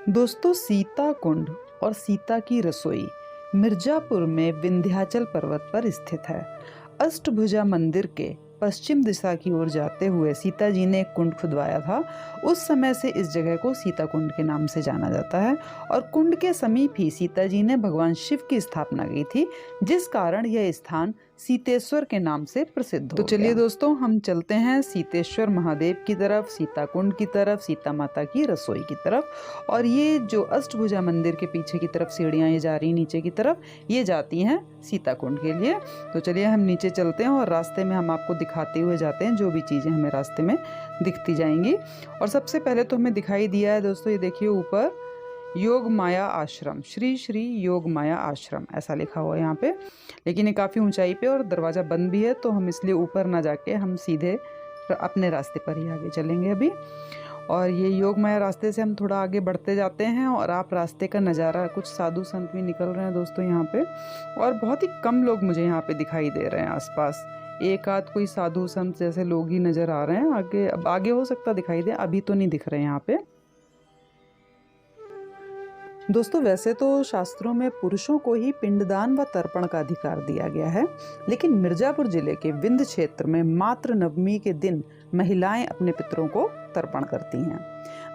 दोस्तों, सीता कुंड और सीता की रसोई मिर्जापुर में विंध्याचल पर्वत पर स्थित है। अष्टभुजा मंदिर के पश्चिम दिशा की ओर जाते हुए सीता जी ने एक कुंड खुदवाया था। उस समय से इस जगह को सीता कुंड के नाम से जाना जाता है और कुंड के समीप ही सीता जी ने भगवान शिव की स्थापना की थी, जिस कारण यह स्थान सीतेश्वर के नाम से प्रसिद्ध हो गया। तो चलिए दोस्तों, हम चलते हैं सीतेश्वर महादेव की तरफ, सीता कुंड की तरफ, सीता माता की रसोई की तरफ। और ये जो अष्टभुजा मंदिर के पीछे की तरफ सीढ़ियाँ ये जा रही नीचे की तरफ, ये जाती हैं सीता कुंड के लिए। तो चलिए हम नीचे चलते हैं और रास्ते में हम आपको दिखाते हुए जाते हैं जो भी चीज़ें हमें रास्ते में दिखती जाएंगी। और सबसे पहले तो हमें दिखाई दिया है दोस्तों, ये देखिए ऊपर योग माया आश्रम, श्री श्री योग माया आश्रम ऐसा लिखा हुआ है यहाँ पे। लेकिन ये काफ़ी ऊंचाई पे और दरवाज़ा बंद भी है, तो हम इसलिए ऊपर ना जाके हम सीधे अपने रास्ते पर ही आगे चलेंगे अभी। और ये योग माया रास्ते से हम थोड़ा आगे बढ़ते जाते हैं और आप रास्ते का नज़ारा, कुछ साधु संत भी निकल रहे हैं दोस्तों यहाँ पे, और बहुत ही कम लोग मुझे यहाँ पे दिखाई दे रहे हैं आसपास। एक आध कोई साधु संत जैसे लोग ही नज़र आ रहे हैं आगे। अब आगे हो सकता दिखाई दे, अभी तो नहीं दिख रहे हैं यहाँ पे। दोस्तों, वैसे तो शास्त्रों में पुरुषों को ही पिंडदान व तर्पण का अधिकार दिया गया है, लेकिन मिर्जापुर जिले के विंध्य क्षेत्र में मात्र नवमी के दिन महिलाएं अपने पितरों को तर्पण करती हैं।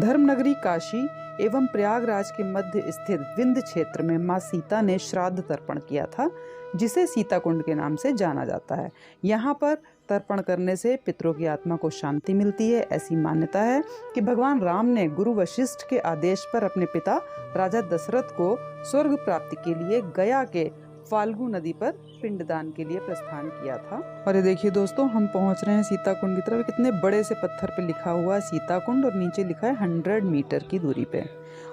धर्मनगरी काशी एवं प्रयागराज के मध्य स्थित विंध्य क्षेत्र में मां सीता ने श्राद्ध तर्पण किया था, जिसे सीता कुंड के नाम से जाना जाता है। यहाँ पर तर्पण करने से पितरों की आत्मा को शांति मिलती है। ऐसी मान्यता है कि भगवान राम ने गुरु वशिष्ठ के आदेश पर अपने पिता राजा दशरथ को स्वर्ग प्राप्ति के लिए गया के फाल्गु नदी पर पिंडदान के लिए प्रस्थान किया था। और ये देखिए दोस्तों, हम पहुंच रहे हैं सीता कुंड की तरफ। कितने बड़े से पत्थर पे लिखा हुआ है सीता कुंड और नीचे लिखा है 100 मीटर की दूरी पे।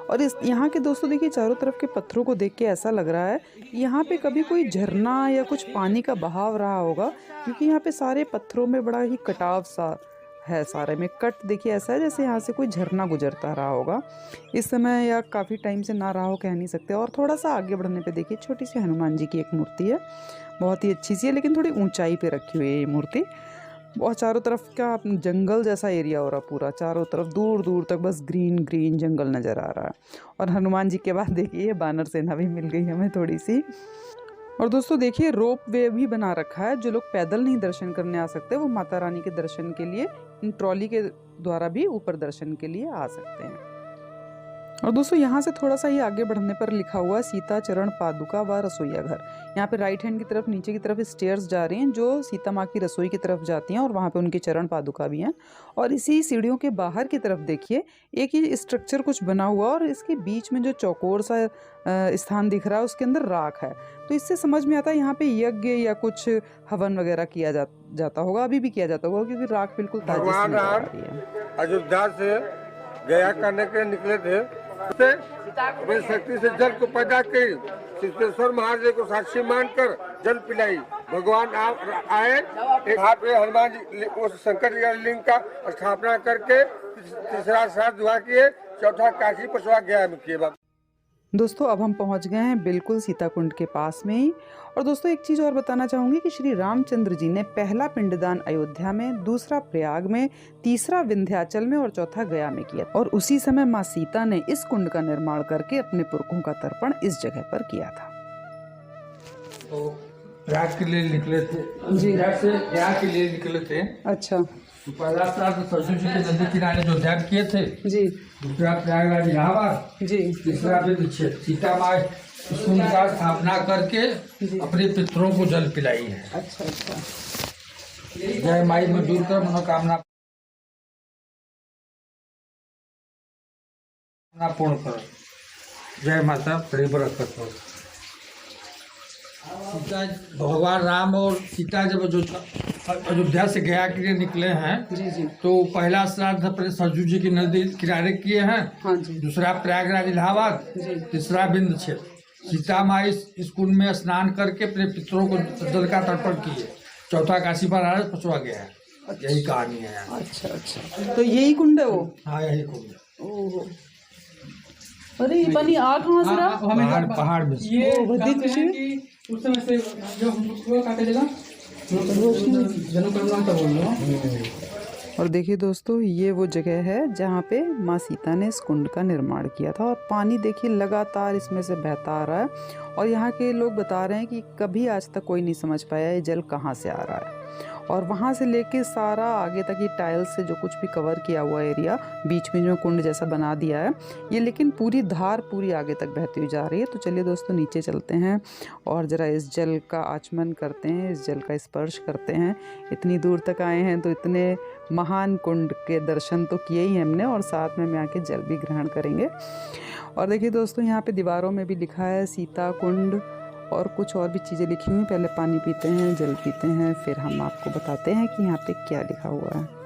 और इस यहाँ के दोस्तों देखिए, चारों तरफ के पत्थरों को देख के ऐसा लग रहा है कि यहाँ पे कभी कोई झरना या कुछ पानी का बहाव रहा होगा, क्योंकि यहाँ पे सारे पत्थरों में बड़ा ही कटाव सा है। सारे में कट देखिए ऐसा है जैसे यहाँ से कोई झरना गुजरता रहा होगा इस समय, या काफ़ी टाइम से ना रहा हो, कह नहीं सकते। और थोड़ा सा आगे बढ़ने पे देखिए छोटी सी हनुमान जी की एक मूर्ति है, बहुत ही अच्छी सी है, लेकिन थोड़ी ऊंचाई पे रखी हुई है ये मूर्ति। और चारों तरफ का जंगल जैसा एरिया हो रहा पूरा, चारों तरफ दूर दूर तक बस ग्रीन ग्रीन जंगल नज़र आ रहा है। और हनुमान जी के बाद देखिए बानर सेना भी मिल गई हमें थोड़ी सी। और दोस्तों देखिए, रोप वे भी बना रखा है। जो लोग पैदल नहीं दर्शन करने आ सकते, वो माता रानी के दर्शन के लिए इन ट्रॉली के द्वारा भी ऊपर दर्शन के लिए आ सकते हैं। और दोस्तों यहाँ से थोड़ा सा ही आगे बढ़ने पर लिखा हुआ सीता चरण पादुका व रसोईया घर। यहाँ पे राइट हैंड की तरफ नीचे की तरफ स्टेयर्स जा रही हैं जो सीता माँ की रसोई की तरफ जाती हैं, और वहाँ पे उनकी चरण पादुका भी हैं। और इसी सीढ़ियों के बाहर की तरफ देखिए एक ही स्ट्रक्चर कुछ बना हुआ, और इसके बीच में जो चौकोर सा स्थान दिख रहा है उसके अंदर राख है। तो इससे समझ में आता है यहाँ पे यज्ञ या कुछ हवन वगैरह किया जाता होगा, अभी भी किया जाता होगा, क्योंकि राख बिल्कुल ताजी सी नजर आ रही है। अयोध्या से गया करने के निकले थे, अपनी शक्ति से जल को पैदा की, सिद्धेश्वर महादेव को साक्षी मानकर जल पिलाई। भगवान आए, एक हाथ पे हनुमान जी उस शंकर जी का लिंग का स्थापना करके तीसरा श्राद्ध दुआ किए, चौथा काशी पछवा गया में किए। दोस्तों अब हम पहुंच गए हैं बिल्कुल सीता कुंड के पास में ही। और दोस्तों एक चीज़ और बताना चाहूँगी कि श्री रामचंद्र जी ने पहला पिंडदान अयोध्या में, दूसरा प्रयाग में, तीसरा विंध्याचल में और चौथा गया में किया। और उसी समय माँ सीता ने इस कुंड का निर्माण करके अपने पुरखों का तर्पण इस जगह पर किया था। तो प्रयाग के लिए निकले थे जी, प्रयाग के लिए निकले थे। अच्छा, तो पहला श्राद्ध सरस्वती जी के नदी किनारे जो ध्यान किए थे जी, दूसरा प्रयागराज इलाहाबाद जी, तीसरा विंध्य सीता माँ कुंड का स्थापना करके अपने पितरों को जल पिलाई है। अच्छा अच्छा, जय माई में जुड़ कर मनोकामना पूर्ण करो। जय माता बरकत हो। सीता, भगवान राम और सीता जब जो अयोध्या से गया के लिए निकले हैं जी जी, तो पहला श्राद्ध अपने सरजू जी की नदी किनारे किए हैं। हाँ जी, दूसरा प्रयागराज इलाहाबाद, तीसरा विंध्य क्षेत्र। सीता माँ इस कुंड में स्नान करके अपने पितरों को जल का तर्पण किए। चौथा काशी बनारस पहुंचवा गया है। यही कहानी है यहाँ। अच्छा अच्छा, तो यही कुंड है वो? हाँ यही कुंड। ओहो, अरे ये पानी आ कहाँ से रहा? पहाड़ में ये कहते हैं कि उस समय से जो हम लोग कहते जगह जनकल्याण का बोल रहा हूँ। और देखिए दोस्तों, ये वो जगह है जहाँ पे माँ सीता ने इस कुंड का निर्माण किया था। और पानी देखिए लगातार इसमें से बहता आ रहा है। और यहाँ के लोग बता रहे हैं कि कभी आज तक कोई नहीं समझ पाया ये जल कहाँ से आ रहा है। और वहाँ से लेके सारा आगे तक ये टाइल्स से जो कुछ भी कवर किया हुआ एरिया बीच में जो कुंड जैसा बना दिया है ये, लेकिन पूरी धार पूरी आगे तक बहती हुई जा रही है। तो चलिए दोस्तों नीचे चलते हैं और ज़रा इस जल का आचमन करते हैं, इस जल का स्पर्श करते हैं। इतनी दूर तक आए हैं तो इतने महान कुंड के दर्शन तो किए ही हमने, और साथ में आके जल भी ग्रहण करेंगे। और देखिए दोस्तों, यहाँ पे दीवारों में भी लिखा है सीता कुंड और कुछ और भी चीज़ें लिखी हुई हैं। पहले पानी पीते हैं, जल पीते हैं, फिर हम आपको बताते हैं कि यहाँ पे क्या लिखा हुआ है।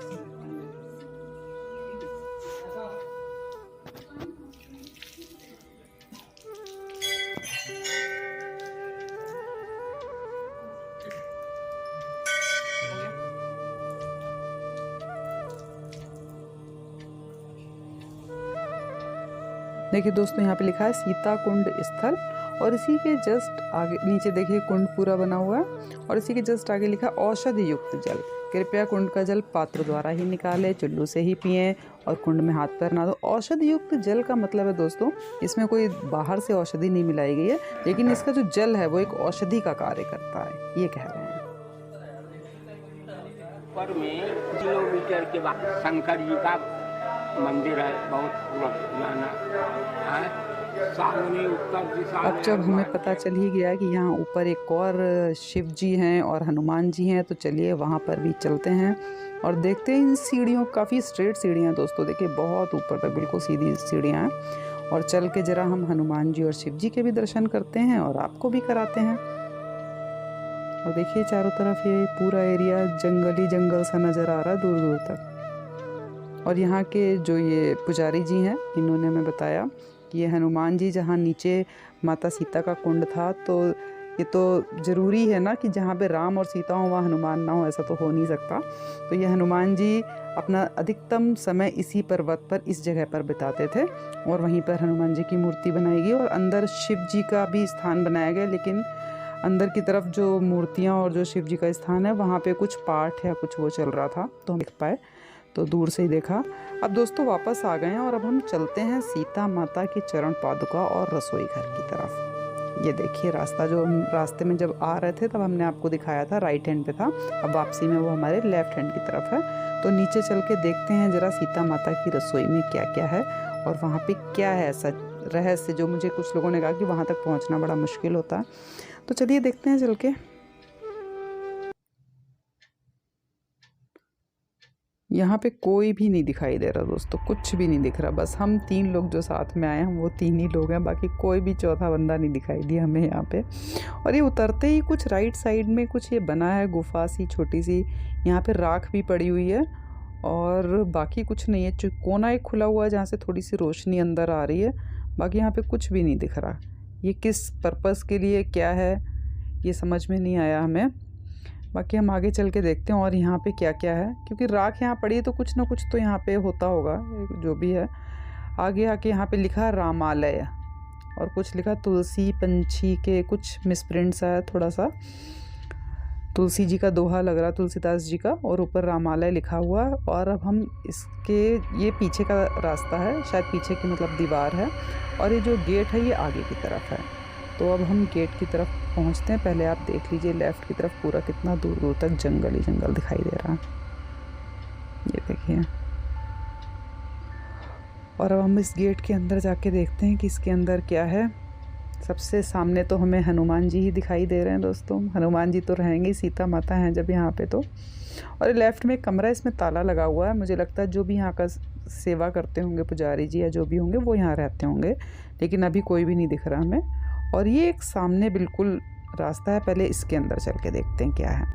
देखिए दोस्तों, यहाँ पे लिखा है सीता कुंड स्थल, और इसी के जस्ट आगे नीचे देखिए कुंड पूरा बना हुआ है। और इसी के जस्ट आगे लिखा औषधि युक्त जल, कृपया कुंड का जल पात्र द्वारा ही निकालें, चुल्लू से ही पिएं और कुंड में हाथ पैर ना दो। औषधि युक्त जल का मतलब है दोस्तों, इसमें कोई बाहर से औषधि नहीं मिलाई गई है, लेकिन इसका जो जल है वो एक औषधि का कार्य करता है, ये कह रहे हैं। ऊपर में किलोमीटर के बाद शंकर जी का मंदिर है, बहुत पुराना है। सामने उत्तर दिशा। अब जब हमें पता चल ही गया कि यहाँ ऊपर एक और शिव जी हैं और हनुमान जी हैं, तो चलिए वहाँ पर भी चलते हैं और देखते हैं इन सीढ़ियों, काफ़ी स्ट्रेट सीढ़ियाँ दोस्तों, देखिए बहुत ऊपर तक बिल्कुल सीधी सीढ़ियाँ हैं। और चल के ज़रा हम हनुमान जी और शिव जी के भी दर्शन करते हैं और आपको भी कराते हैं। और देखिए चारों तरफ ये पूरा एरिया जंगली जंगल सा नज़र आ रहा है दूर दूर तक। और यहाँ के जो ये पुजारी जी हैं, इन्होंने हमें बताया कि ये हनुमान जी जहाँ नीचे माता सीता का कुंड था, तो ये तो ज़रूरी है ना कि जहाँ पे राम और सीता हो वहाँ हनुमान ना हो, ऐसा तो हो नहीं सकता। तो ये हनुमान जी अपना अधिकतम समय इसी पर्वत पर, इस जगह पर बिताते थे, और वहीं पर हनुमान जी की मूर्ति बनाई गई और अंदर शिव जी का भी स्थान बनाया गया। लेकिन अंदर की तरफ जो मूर्तियाँ और जो शिव जी का स्थान है वहाँ पे कुछ पाठ या कुछ वो चल रहा था, तो हम देख पाए, तो दूर से ही देखा। अब दोस्तों वापस आ गए हैं और अब हम चलते हैं सीता माता की चरण पादुका और रसोई घर की तरफ। ये देखिए रास्ता, जो हम रास्ते में जब आ रहे थे तब हमने आपको दिखाया था राइट हैंड पे था, अब वापसी में वो हमारे लेफ्ट हैंड की तरफ है। तो नीचे चल के देखते हैं ज़रा सीता माता की रसोई में क्या क्या है और वहाँ पे क्या है ऐसा रहस्य जो मुझे कुछ लोगों ने कहा कि वहाँ तक पहुँचना बड़ा मुश्किल होता है। तो चलिए देखते हैं चल के। यहाँ पे कोई भी नहीं दिखाई दे रहा दोस्तों, कुछ भी नहीं दिख रहा, बस हम 3 लोग जो साथ में आए हैं वो 3 ही लोग हैं, बाकी कोई भी चौथा बंदा नहीं दिखाई दिया हमें यहाँ पे। और ये उतरते ही कुछ राइट साइड में कुछ ये बना है गुफा सी छोटी सी, यहाँ पे राख भी पड़ी हुई है और बाकी कुछ नहीं है। कोना एक खुला हुआ है जहाँ से थोड़ी सी रोशनी अंदर आ रही है, बाकी यहाँ पे कुछ भी नहीं दिख रहा। ये किस पर्पज़ के लिए क्या है ये समझ में नहीं आया हमें, बाकी हम आगे चल के देखते हैं और यहाँ पे क्या क्या है, क्योंकि राख यहाँ पड़ी है तो कुछ ना कुछ तो यहाँ पे होता होगा जो भी है। आगे आके यहाँ पे लिखा रामालय और कुछ लिखा तुलसी पंछी के कुछ मिसप्रिंट्स है, थोड़ा सा तुलसी जी का दोहा लग रहा, तुलसीदास जी का, और ऊपर रामालय लिखा हुआ है। और अब हम इसके, ये पीछे का रास्ता है, शायद पीछे की मतलब दीवार है, और ये जो गेट है ये आगे की तरफ है। तो अब हम गेट की तरफ पहुंचते हैं। पहले आप देख लीजिए लेफ़्ट की तरफ पूरा कितना दूर दूर तक जंगल ही जंगल दिखाई दे रहा है, ये देखिए। और अब हम इस गेट के अंदर जाके देखते हैं कि इसके अंदर क्या है। सबसे सामने तो हमें हनुमान जी ही दिखाई दे रहे हैं दोस्तों, हनुमान जी तो रहेंगे, सीता माता हैं जब यहाँ पे तो। और लेफ़्ट में एक कमरा, इसमें ताला लगा हुआ है, मुझे लगता है जो भी यहाँ का सेवा करते होंगे पुजारी जी या जो भी होंगे वो यहाँ रहते होंगे, लेकिन अभी कोई भी नहीं दिख रहा हमें। और ये एक सामने बिल्कुल रास्ता है, पहले इसके अंदर चल के देखते हैं क्या है।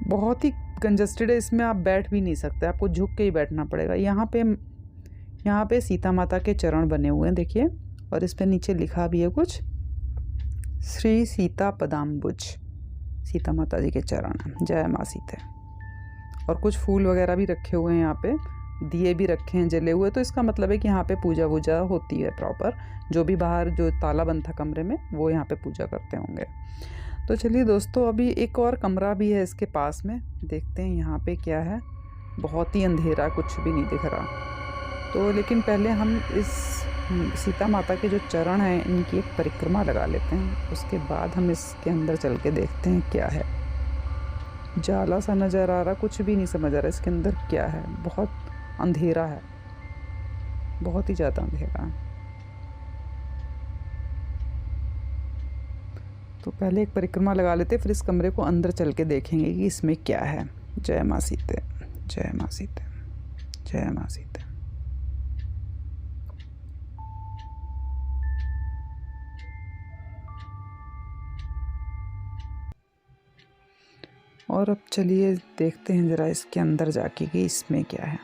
बहुत ही कंजस्टेड है, इसमें आप बैठ भी नहीं सकते, आपको झुक के ही बैठना पड़ेगा। यहाँ पे सीता माता के चरण बने हुए हैं देखिए, और इस पे नीचे लिखा भी है कुछ, श्री सीता पदाम्बुज। सीता माता जी के चरण हैं। जय माँ सीते। और कुछ फूल वगैरह भी रखे हुए हैं यहाँ पे, दिए भी रखे हैं जले हुए, तो इसका मतलब है कि यहाँ पे पूजा वूजा होती है प्रॉपर। जो भी बाहर जो ताला बंद था कमरे में, वो यहाँ पे पूजा करते होंगे। तो चलिए दोस्तों, अभी एक और कमरा भी है इसके पास में, देखते हैं यहाँ पे क्या है। बहुत ही अंधेरा, कुछ भी नहीं दिख रहा। तो लेकिन पहले हम इस सीता माता के जो चरण हैं इनकी एक परिक्रमा लगा लेते हैं, उसके बाद हम इसके अंदर चल के देखते हैं क्या है। जाला सा नज़र आ रहा, कुछ भी नहीं समझ आ रहा इसके अंदर क्या है। बहुत अंधेरा है, बहुत ही ज़्यादा अंधेरा है। तो पहले एक परिक्रमा लगा लेते, फिर इस कमरे को अंदर चल के देखेंगे कि इसमें क्या है। जय माँ सीते, जय माँ सीते, जय माँ सीते। और अब चलिए देखते हैं ज़रा इसके अंदर जाके कि इसमें क्या है।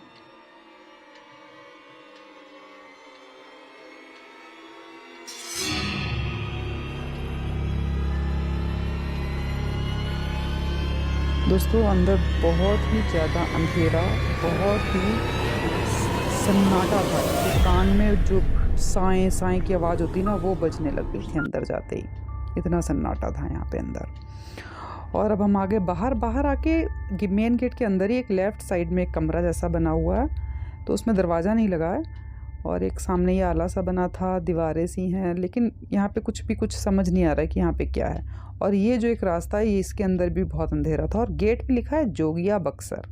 दोस्तों अंदर बहुत ही ज़्यादा अंधेरा, बहुत ही सन्नाटा था कि कान में जो साएं साएं की आवाज़ होती ना, वो बजने लग गई थी अंदर जाते ही। इतना सन्नाटा था यहाँ पे अंदर। और अब हम आगे बाहर आके मेन गेट के अंदर ही एक लेफ़्ट साइड में एक कमरा जैसा बना हुआ है, तो उसमें दरवाज़ा नहीं लगा है। और एक सामने ये आला सा बना था, दीवारें सी हैं, लेकिन यहाँ पे कुछ समझ नहीं आ रहा है कि यहाँ पे क्या है। और ये जो एक रास्ता है, ये इसके अंदर भी बहुत अंधेरा था। और गेट पे लिखा है जोगिया बक्सर।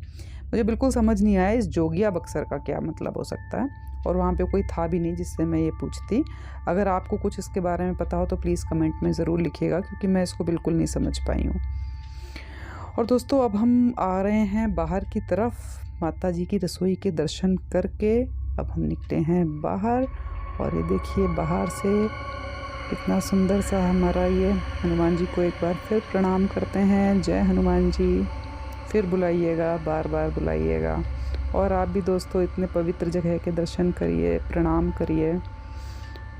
मुझे बिल्कुल समझ नहीं आया इस जोगिया बक्सर का क्या मतलब हो सकता है। और वहाँ पे कोई था भी नहीं जिससे मैं ये पूछती। अगर आपको कुछ इसके बारे में पता हो तो प्लीज़ कमेंट में ज़रूर लिखिएगा, क्योंकि मैं इसको बिल्कुल नहीं समझ पाई हूँ। और दोस्तों अब हम आ रहे हैं बाहर की तरफ, माता जी की रसोई के दर्शन करके अब हम निकले हैं बाहर। और ये देखिए बाहर से कितना सुंदर सा हमारा ये हनुमान जी को एक बार फिर प्रणाम करते हैं। जय हनुमान जी। फिर बुलाइएगा, बार बार बुलाइएगा। और आप भी दोस्तों इतने पवित्र जगह के दर्शन करिए, प्रणाम करिए।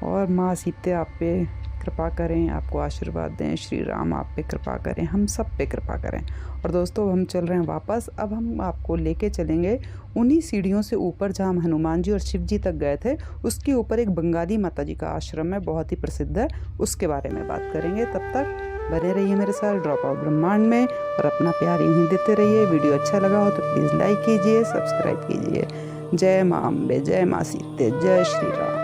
और माँ सीते आप पे कृपा करें, आपको आशीर्वाद दें। श्री राम आप पे कृपा करें, हम सब पे कृपा करें। और दोस्तों हम चल रहे हैं वापस। अब हम आपको लेके चलेंगे उन्हीं सीढ़ियों से ऊपर जहाँ हम हनुमान जी और शिव जी तक गए थे। उसके ऊपर एक बंगाली माता जी का आश्रम है, बहुत ही प्रसिद्ध है, उसके बारे में बात करेंगे। तब तक बने रहिए मेरे साथ ड्रॉप आउट ब्रह्मांड में, और अपना प्यार यूँ ही देते रहिए। वीडियो अच्छा लगा हो तो प्लीज़ लाइक कीजिए, सब्सक्राइब कीजिए। जय माँ अम्बे, जय माँ सीते, जय श्री राम।